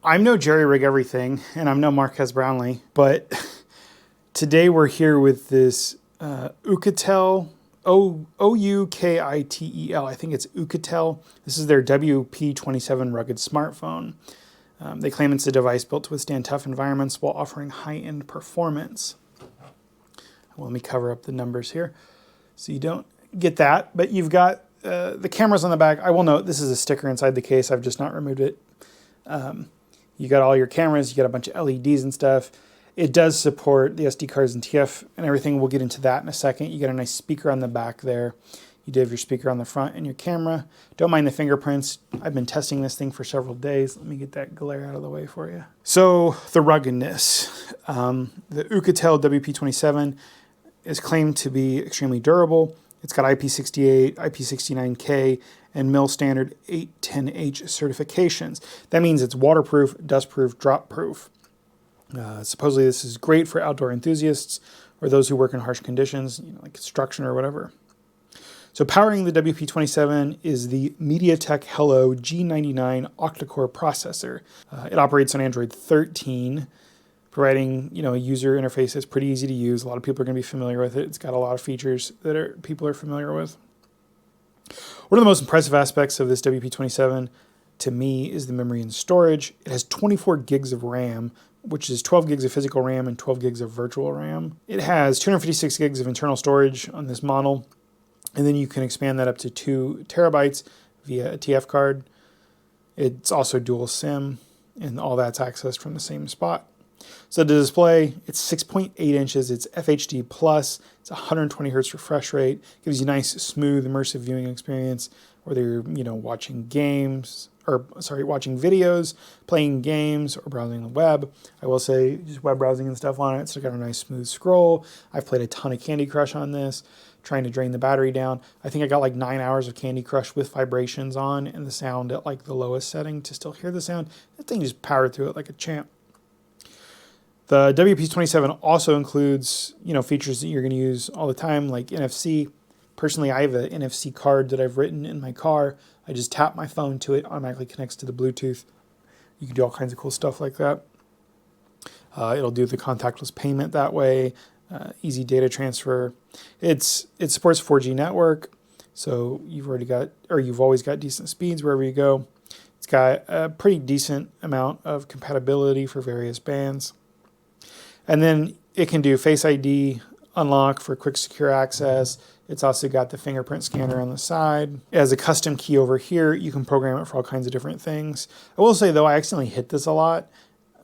I'm no Jerry Rig Everything, and I'm no Marquez Brownlee, but today we're here with this OUKITEL, O-U-K-I-T-E-L. I think it's OUKITEL. This is their WP27 Rugged Smartphone. They claim it's a device built to withstand tough environments while offering high-end performance. Well, let me cover up the numbers here so you don't get that, but you've got the cameras on the back. I will note this is a sticker inside the case. I've just not removed it. You got all your cameras, you got a bunch of LEDs and stuff. It does support the SD cards and TF and everything. We'll get into that in a second. You got a nice speaker on the back there. You do have your speaker on the front and your camera. Don't mind the fingerprints. I've been testing this thing for several days. Let me get that glare out of the way for you. So the ruggedness. The OUKITEL WP27 is claimed to be extremely durable. It's got IP68, IP69K, and MIL-STD-810H certifications. That means it's waterproof, dustproof, drop-proof. Supposedly this is great for outdoor enthusiasts or those who work in harsh conditions, like construction or whatever. So powering the WP27 is the MediaTek Helio G99 octa-core processor. It operates on Android 13, providing a user interface that's pretty easy to use. A lot of people are going to be familiar with it. It's got a lot of features that people are familiar with. One of the most impressive aspects of this WP27 to me is the memory and storage. It has 24 gigs of RAM, which is 12 gigs of physical RAM and 12 gigs of virtual RAM. It has 256 gigs of internal storage on this model, and then you can expand that up to 2 terabytes via a TF card. It's also dual SIM, and all that's accessed from the same spot. So the display, it's 6.8 inches, it's FHD+, it's 120 hertz refresh rate, gives you a nice, smooth, immersive viewing experience, whether you're watching videos, playing games, or browsing the web. I will say, just web browsing and stuff on it, so it's got a nice smooth scroll. I've played a ton of Candy Crush on this, trying to drain the battery down. I think I got like 9 hours of Candy Crush with vibrations on and the sound at like the lowest setting to still hear the sound. That thing just powered through it like a champ. The WP27 also includes, features that you're going to use all the time, like NFC. Personally, I have an NFC card that I've written in my car. I just tap my phone to it, automatically connects to the Bluetooth. You can do all kinds of cool stuff like that. It'll do the contactless payment that way, easy data transfer. It supports 4G network, so you've always got decent speeds wherever you go. It's got a pretty decent amount of compatibility for various bands. And then it can do Face ID unlock for quick secure access. It's also got the fingerprint scanner on the side. It has a custom key over here. You can program it for all kinds of different things. I will say though, I accidentally hit this a lot.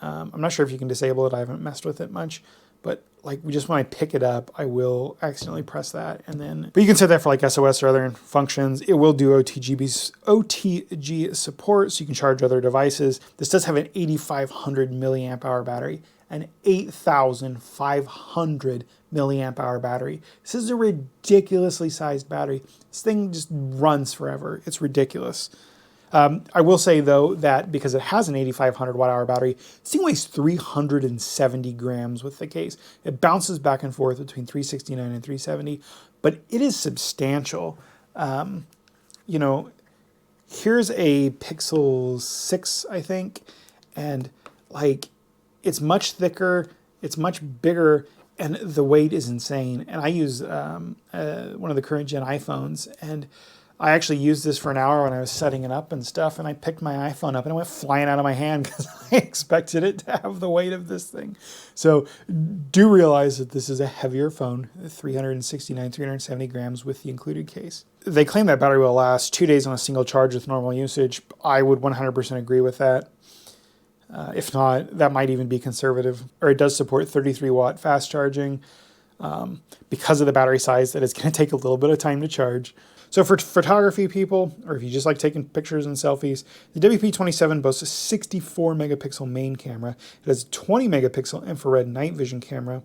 I'm not sure if you can disable it. I haven't messed with it much, but just when I pick it up, I will accidentally press that. But you can set that for like SOS or other functions. It will do OTG support, so you can charge other devices. This does have an 8,500 milliamp hour battery. An 8,500 milliamp hour battery. This is a ridiculously sized battery. This thing just runs forever. It's ridiculous. I will say though that because it has an 8,500 watt hour battery, this thing weighs 370 grams with the case. It bounces back and forth between 369 and 370, but it is substantial. Here's a Pixel 6, I think, and it's much thicker, it's much bigger, and the weight is insane. And I use one of the current gen iPhones, and I actually used this for an hour when I was setting it up and stuff, and I picked my iPhone up and it went flying out of my hand because I expected it to have the weight of this thing. So do realize that this is a heavier phone, 370 grams with the included case. They claim that battery will last 2 days on a single charge with normal usage. I would 100% agree with that. If not, that might even be conservative. Or it does support 33 watt fast charging because of the battery size that it's going to take a little bit of time to charge. So for photography people, or if you just like taking pictures and selfies, the WP27 boasts a 64 megapixel main camera. It has a 20 megapixel infrared night vision camera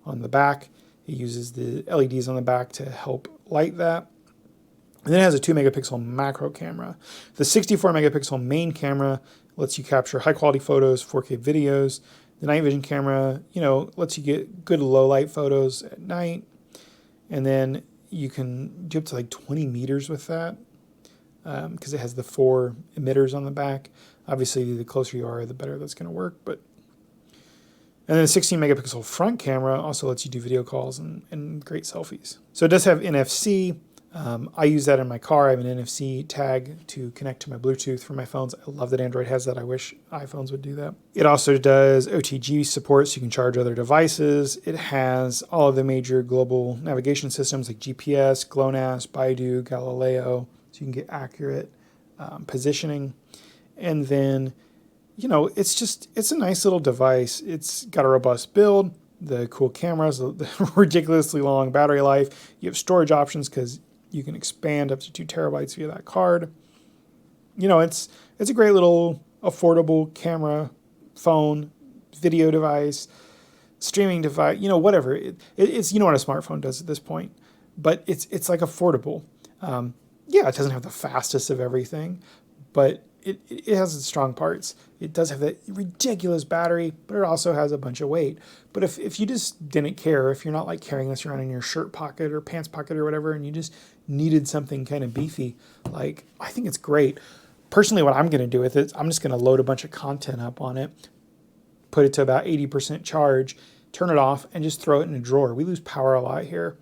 on the back. It uses the LEDs on the back to help light that. And then it has a 2 megapixel macro camera. The 64 megapixel main camera lets you capture high quality photos, 4K videos. The night vision camera, lets you get good low light photos at night. And then you can do up to like 20 meters with that because it has the 4 emitters on the back. Obviously, the closer you are, the better that's going to work. But and then the 16 megapixel front camera also lets you do video calls and great selfies. So it does have NFC. I use that in my car. I have an NFC tag to connect to my Bluetooth for my phones. I love that Android has that. I wish iPhones would do that. It also does OTG support, so you can charge other devices. It has all of the major global navigation systems like GPS, GLONASS, Baidu, Galileo, so you can get accurate positioning. And then, you know, it's a nice little device. It's got a robust build, the cool cameras, the ridiculously long battery life. You have storage options because you can expand up to 2 terabytes via that card. You know, it's a great little affordable camera, phone, video device, streaming device, you know, whatever. It's, you know what a smartphone does at this point, but it's like affordable. Yeah, it doesn't have the fastest of everything, but it has its strong parts. It does have that ridiculous battery, but it also has a bunch of weight. But if you just didn't care, if you're not like carrying this around in your shirt pocket or pants pocket or whatever, and you just needed something kind of beefy, like, I think it's great. Personally, what I'm going to do with it, I'm just going to load a bunch of content up on it, put it to about 80% charge, turn it off, and just throw it in a drawer. We lose power a lot here.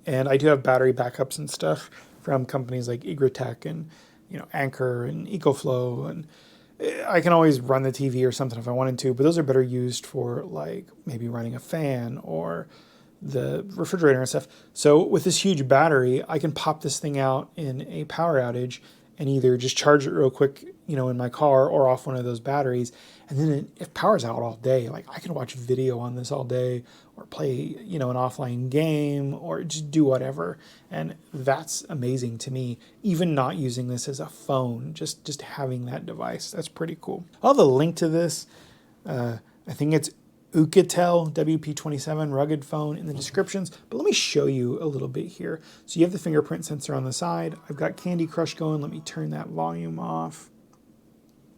And I do have battery backups and stuff from companies like Igratech and, you know, Anchor and EcoFlow, and I can always run the TV or something if I wanted to, but those are better used for like maybe running a fan or the refrigerator and stuff. So with this huge battery, I can pop this thing out in a power outage and either just charge it real quick, you know, in my car or off one of those batteries. And then if power's out all day, like I can watch video on this all day or play, you know, an offline game or just do whatever. And that's amazing to me, even not using this as a phone, just having that device. That's pretty cool. I'll have a link to this. I think it's OUKITEL WP27 Rugged Phone in the descriptions, but let me show you a little bit here. So you have the fingerprint sensor on the side. I've got Candy Crush going. Let me turn that volume off.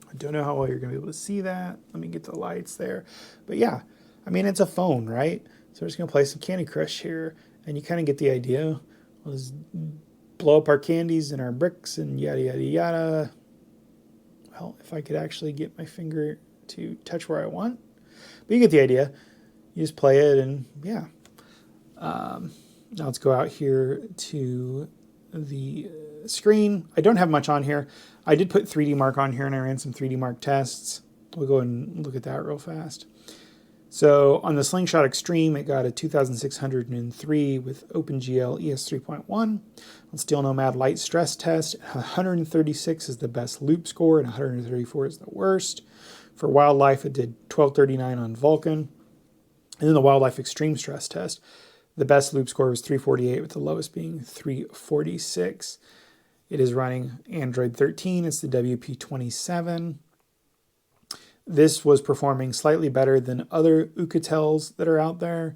I don't know how well you're going to be able to see that. Let me get the lights there. But yeah, I mean, it's a phone, right? So we're just going to play some Candy Crush here, and you kind of get the idea. We'll just blow up our candies and our bricks and yada, yada, yada. Well, if I could actually get my finger to touch where I want. But you get the idea. You just play it, and yeah. Now let's go out here to the screen. I don't have much on here. I did put 3D Mark on here, and I ran some 3D Mark tests. We'll go and look at that real fast. So on the Slingshot Extreme, it got a 2603 with OpenGL ES 3.1. On Steel Nomad Light Stress Test, 136 is the best loop score, and 134 is the worst. For Wildlife, it did 1239 on Vulkan. And then the Wildlife Extreme Stress Test, the best loop score was 348, with the lowest being 346. It is running Android 13. It's the WP27. This was performing slightly better than other OUKITELs that are out there.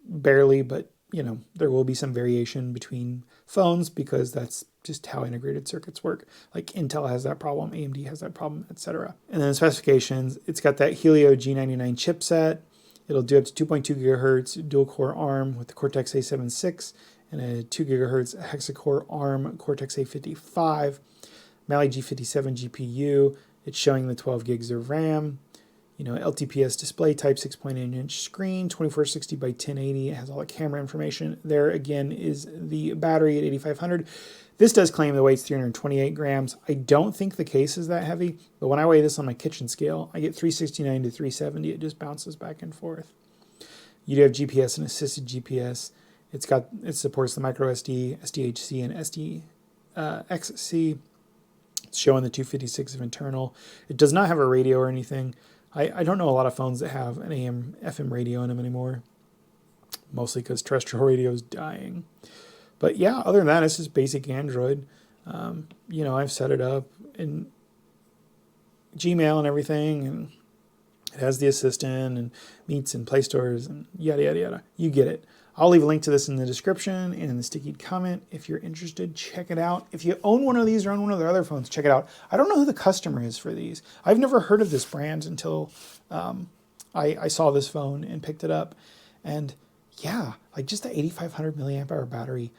Barely, but you know, there will be some variation between phones because that's just how integrated circuits work. Like Intel has that problem, AMD has that problem, etc. And then the specifications, it's got that Helio G99 chipset. It'll do up to 2.2 gigahertz dual-core ARM with the Cortex-A76 and a 2 gigahertz hexa-core ARM Cortex-A55, Mali G57 GPU. It's showing the 12 gigs of RAM. You know, LTPS display type, 6.8-inch screen, 2460 by 1080. It has all the camera information. There again is the battery at 8500. This does claim the weight's 328 grams. I don't think the case is that heavy, but when I weigh this on my kitchen scale, I get 369 to 370. It just bounces back and forth. You do have GPS and assisted GPS. It supports the micro SD, SDHC, and SDXC. It's showing the 256 of internal. It does not have a radio or anything. I don't know a lot of phones that have an AM, FM radio in them anymore, mostly because terrestrial radio is dying. But yeah, other than that, it's just basic Android. You know, I've set it up in Gmail and everything, and it has the assistant and meets and Play Stores and yada, yada, yada. You get it. I'll leave a link to this in the description and in the sticky comment. If you're interested, check it out. If you own one of these or own one of their other phones, check it out. I don't know who the customer is for these. I've never heard of this brand until I saw this phone and picked it up. And yeah, like just the 8500 milliamp hour battery,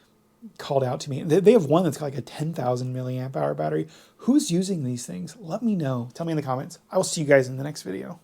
called out to me. They have one that's got like a 10,000 milliamp hour battery. Who's using these things? Let me know. Tell me in the comments. I will see you guys in the next video.